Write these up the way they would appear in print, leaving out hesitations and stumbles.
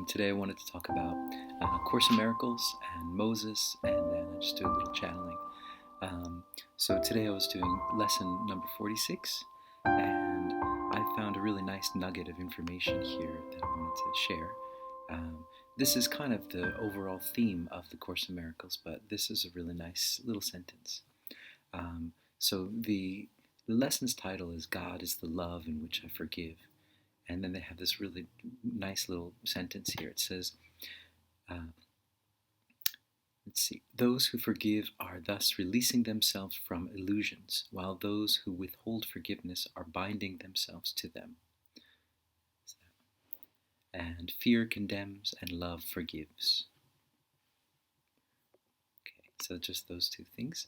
Today I wanted to talk about Course in Miracles and Moses, and then I just do a little channeling. So today I was doing lesson number 46, and I found a really nice nugget of information here that I wanted to share. This is kind of the overall theme of the Course in Miracles, but this is a really nice little sentence. So the lesson's title is God is the love in which I forgive. And then they have this really nice little sentence here. It says, let's see, those who forgive are thus releasing themselves from illusions, while those who withhold forgiveness are binding themselves to them. And fear condemns and love forgives. Okay, so just those two things.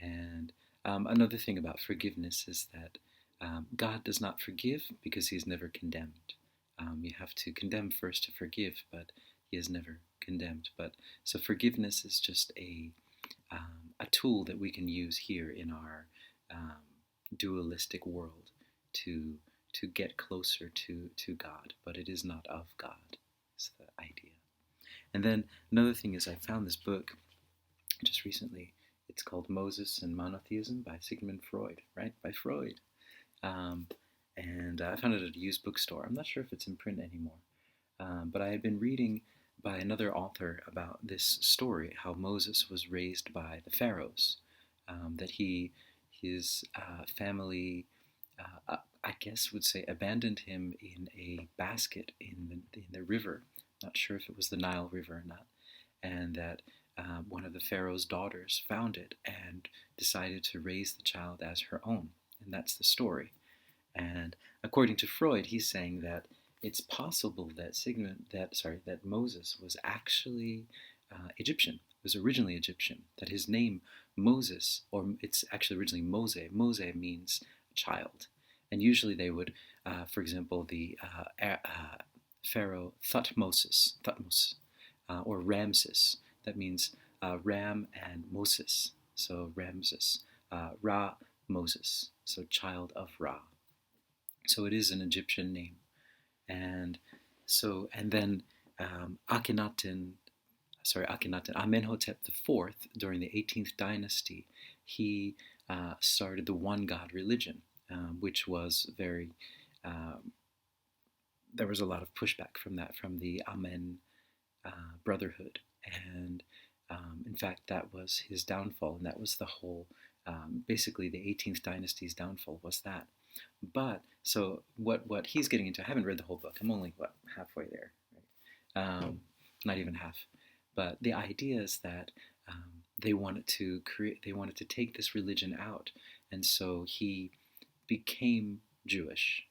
And another thing about forgiveness is that God does not forgive because he is never condemned. You have to condemn first to forgive, but he is never condemned. But so forgiveness is just a tool that we can use here in our dualistic world to get closer to God, but it is not of God. Is the idea. And then another thing is I found this book just recently. It's called Moses and Monotheism by Sigmund Freud, right? By Freud. And I found it at a used bookstore. I'm not sure if it's in print anymore. But I had been reading by another author about this story, how Moses was raised by the pharaohs, that his family, I guess would say, abandoned him in a basket in the river. Not sure if it was the Nile River or not. And that one of the pharaoh's daughters found it and decided to raise the child as her own. And that's the story. And according to Freud, he's saying that it's possible that that Moses was actually Egyptian. Was originally Egyptian. That his name Moses, or it's actually originally Mose. Mose means child, and usually they would, for example, the pharaoh Thutmose, or Ramses. That means Ram and Moses. So Ramses, Ra Moses, so child of Ra. So it is an Egyptian name. And then Amenhotep IV, during the 18th dynasty, he started the one God religion, which was very, there was a lot of pushback from that, from the Amen Brotherhood. And in fact, that was his downfall, and that was the whole, basically the 18th dynasty's downfall was that. But, so what he's getting into, I haven't read the whole book, I'm only, halfway there, right? Not even half. But the idea is that they wanted to take this religion out, and so he became Jewish.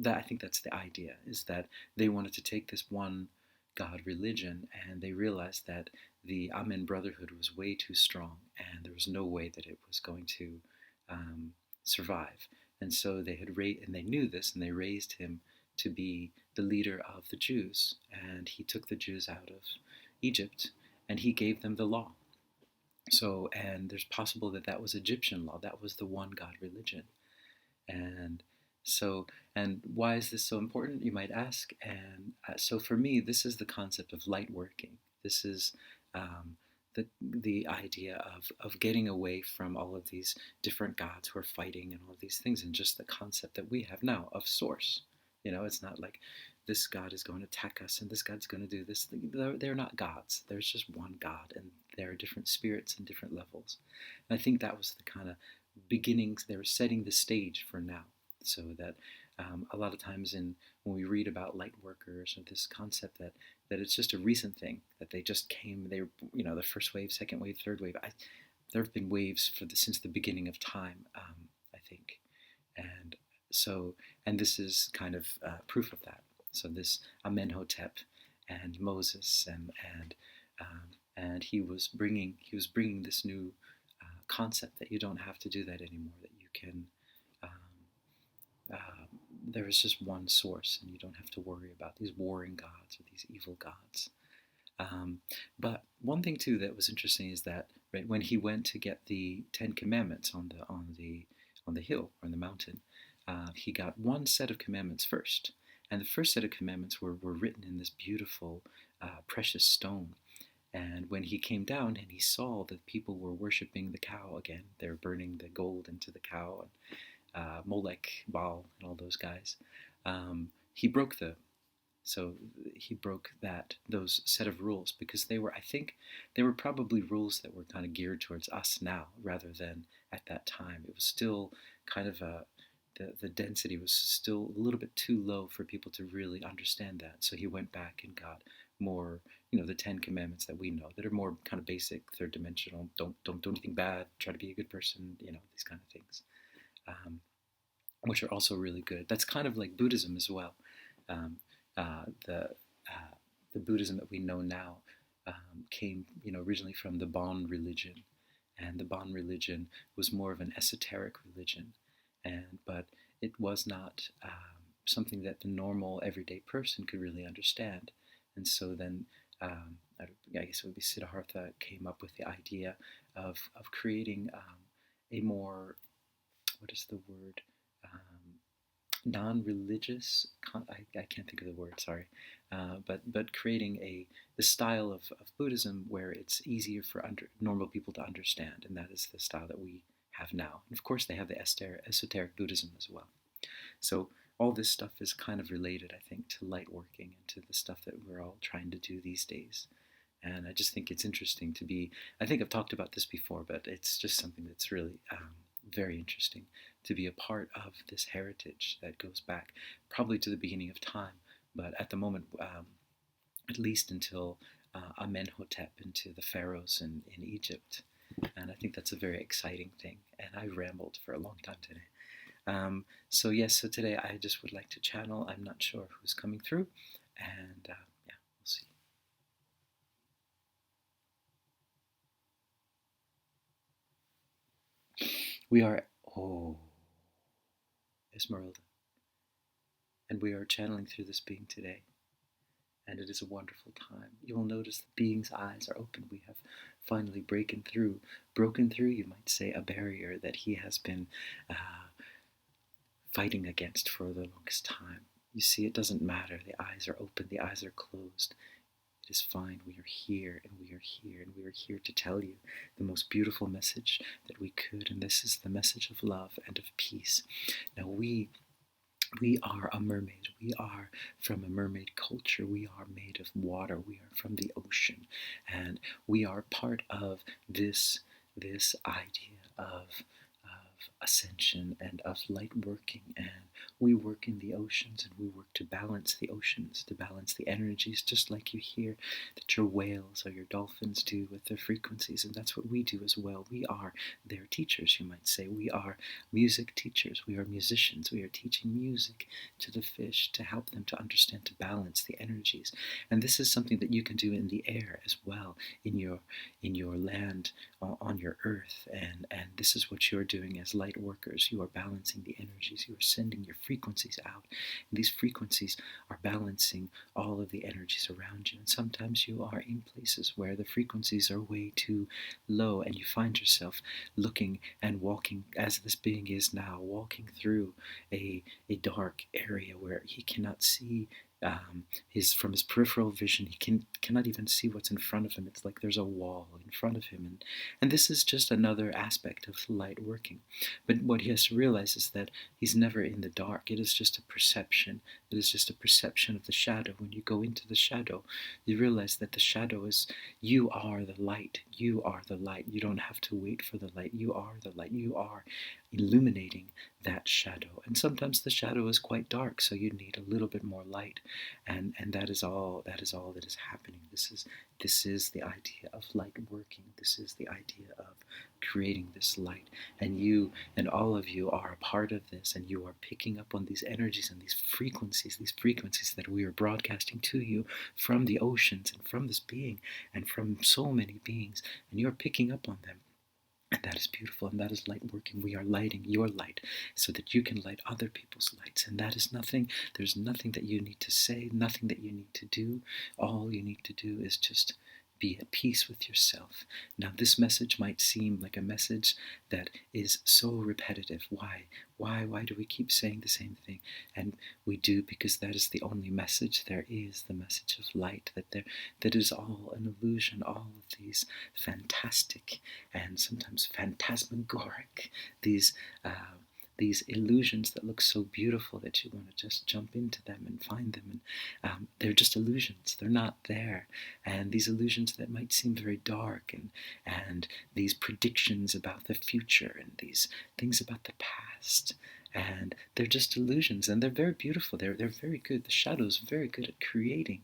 I think that's the idea, is that they wanted to take this one God religion, and they realized that the Amen Brotherhood was way too strong, and there was no way that it was going to survive. And so they knew this, and they raised him to be the leader of the Jews. And he took the Jews out of Egypt, and he gave them the law. So, and there's possible that was Egyptian law. That was the one God religion. And so, and why is this so important, you might ask? And so for me, this is the concept of light working. This is the idea of getting away from all of these different gods who are fighting and all of these things, and just the concept that we have now of source. It's not like this God is going to attack us and this God's going to do this thing. They're not gods. There's just one God, and there are different spirits and different levels. And I think that was the kind of beginnings. They were setting the stage for now, so that a lot of times when we read about light workers, or this concept that it's just a recent thing, that they just came, they the first wave, second wave, third wave. There have been waves since the beginning of time, I think, and this is kind of proof of that. So this Amenhotep and Moses, and he was bringing this new concept that you don't have to do that anymore, that you can. There is just one source, and you don't have to worry about these warring gods or these evil gods. But one thing too that was interesting is that, right, when he went to get the Ten Commandments on the hill or on the mountain, he got one set of commandments first, And the first set of commandments were written in this beautiful, precious stone. And when he came down and he saw that people were worshiping the cow again, they were burning the gold into the cow, and Molech, Baal, and all those guys, he broke the so he broke those set of rules, because I think they were probably rules that were kind of geared towards us now rather than at that time. It was still kind of the density was still a little bit too low for people to really understand that. So he went back and got more, the 10 commandments that we know, that are more kind of basic, third dimensional. Don't do anything bad. Try to be a good person. These kind of things, which are also really good. That's kind of like Buddhism as well. Um, the Buddhism that we know now came, originally from the Bon religion, and the Bon religion was more of an esoteric religion, but it was not something that the normal everyday person could really understand. And so then, I guess it would be Siddhartha came up with the idea of creating a more, what is the word? Non-religious. I can't think of the word. Sorry, but creating the style of Buddhism where it's easier for normal people to understand, and that is the style that we have now. And of course, they have the esoteric Buddhism as well. So all this stuff is kind of related, I think, to light working and to the stuff that we're all trying to do these days. And I just think it's interesting to be. I think I've talked about this before, but it's just something that's really very interesting to be a part of this heritage that goes back probably to the beginning of time, but at the moment, at least until Amenhotep and to the pharaohs in Egypt. And I think that's a very exciting thing. And I rambled for a long time today. So today I just would like to channel. I'm not sure who's coming through, and yeah, we'll see. We are, Esmerelda, and we are channeling through this being today, and it is a wonderful time. You will notice the being's eyes are open. We have finally broken through, you might say, a barrier that he has been fighting against for the longest time. You see, it doesn't matter. The eyes are open, the eyes are closed. It is fine. We are here, and we are here, and we are here to tell you the most beautiful message that we could, and this is the message of love and of peace. Now, we are a mermaid. We are from a mermaid culture. We are made of water. We are from the ocean, and we are part of this idea of ascension and of light working, and we work in the oceans, and we work to balance the oceans, to balance the energies, just like you hear that your whales or your dolphins do with their frequencies. And that's what we do as well. We are their teachers, you might say. We are music teachers. We are musicians. We are teaching music to the fish to help them to understand, to balance the energies. And this is something that you can do in the air as well, in your land, on your earth, and this is what you're doing as light workers. You are balancing the energies. You are sending your frequencies out, and these frequencies are balancing all of the energies around you. And sometimes you are in places where the frequencies are way too low, and you find yourself looking and walking, as this being is now, walking through a dark area where he cannot see from his peripheral vision. He cannot even see what's in front of him. It's like there's a wall in front of him, and this is just another aspect of light working. But what he has to realize is that he's never in the dark. It is just a perception. It is just a perception of the shadow. When you go into the shadow, you realize that the shadow is, you are the light. You are the light. You don't have to wait for the light. You are the light. You are illuminating that shadow. And sometimes the shadow is quite dark, so you need a little bit more light. And that is all that is happening. This is the idea of light working. This is the idea of creating this light. And you and all of you are a part of this, and you are picking up on these energies and these frequencies that we are broadcasting to you from the oceans and from this being and from so many beings, and you're picking up on them. And that is beautiful, and that is light working. We are lighting your light so that you can light other people's lights. And that is nothing, there's nothing that you need to say, nothing that you need to do. All you need to do is just Be at peace with yourself. Now, this message might seem like a message that is so repetitive. Why? Why do we keep saying the same thing? And we do because that is the only message there is, the message of light, that is all an illusion, all of these fantastic and sometimes phantasmagoric, these illusions that look so beautiful that you want to just jump into them and find them. And they're just illusions. They're not there. And these illusions that might seem very dark, and these predictions about the future, and these things about the past, and they're just illusions, and they're very beautiful. They're very good. The shadow is very good at creating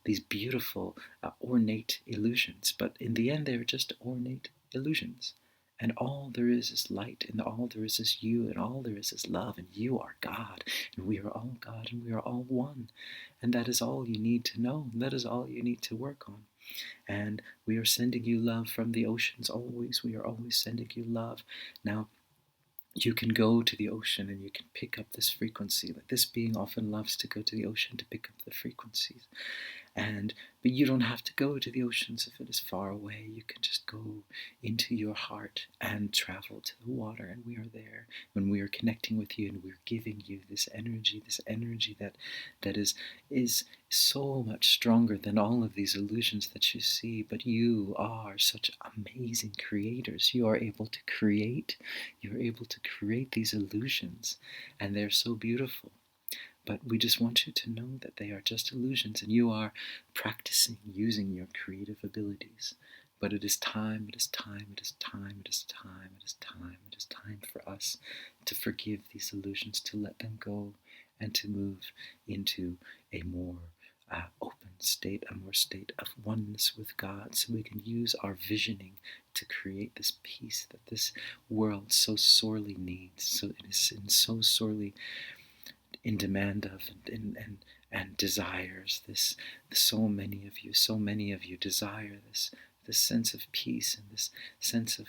these beautiful, ornate illusions. But in the end, they're just ornate illusions. And all there is light, and all there is you, and all there is love, and you are God, and we are all God, and we are all one. And that is all you need to know, and that is all you need to work on. And we are sending you love from the oceans always. We are always sending you love. Now, you can go to the ocean and you can pick up this frequency. Like this being often loves to go to the ocean to pick up the frequencies. But you don't have to go to the oceans if it is far away. You can just go into your heart and travel to the water, and we are there when we are connecting with you, and we're giving you this energy that is so much stronger than all of these illusions that you see. But you are such amazing creators. You are able to create. You're able to create these illusions, and they're so beautiful. But we just want you to know that they are just illusions, and you are practicing using your creative abilities. But it is time, it is time, it is time, it is time, it is time, it is time for us to forgive these illusions, to let them go, and to move into a more open state, a more state of oneness with God, so we can use our visioning to create this peace that this world so sorely needs. So it is so sorely in demand of and desires this. So many of you desire this sense of peace, and this sense of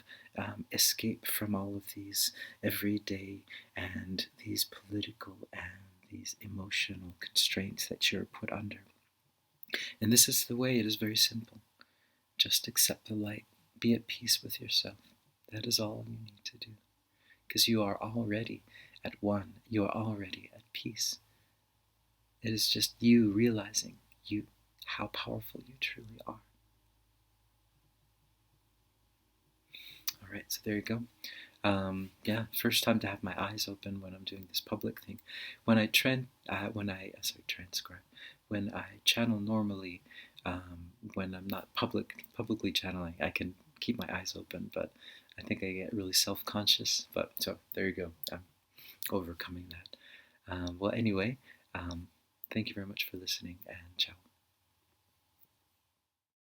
escape from all of these everyday and these political and these emotional constraints that you're put under. And this is the way. It is very simple. Just accept the light. Be at peace with yourself. That is all you need to do, because you are already at one. You are already at peace. It is just you realizing how powerful you truly are. All right, so there you go. First time to have my eyes open when I'm doing this public thing. When I transcribe, when I channel normally, when I'm not publicly channeling, I can keep my eyes open, but I think I get really self-conscious. But so there you go. I'm overcoming that. Well, anyway, thank you very much for listening, and ciao.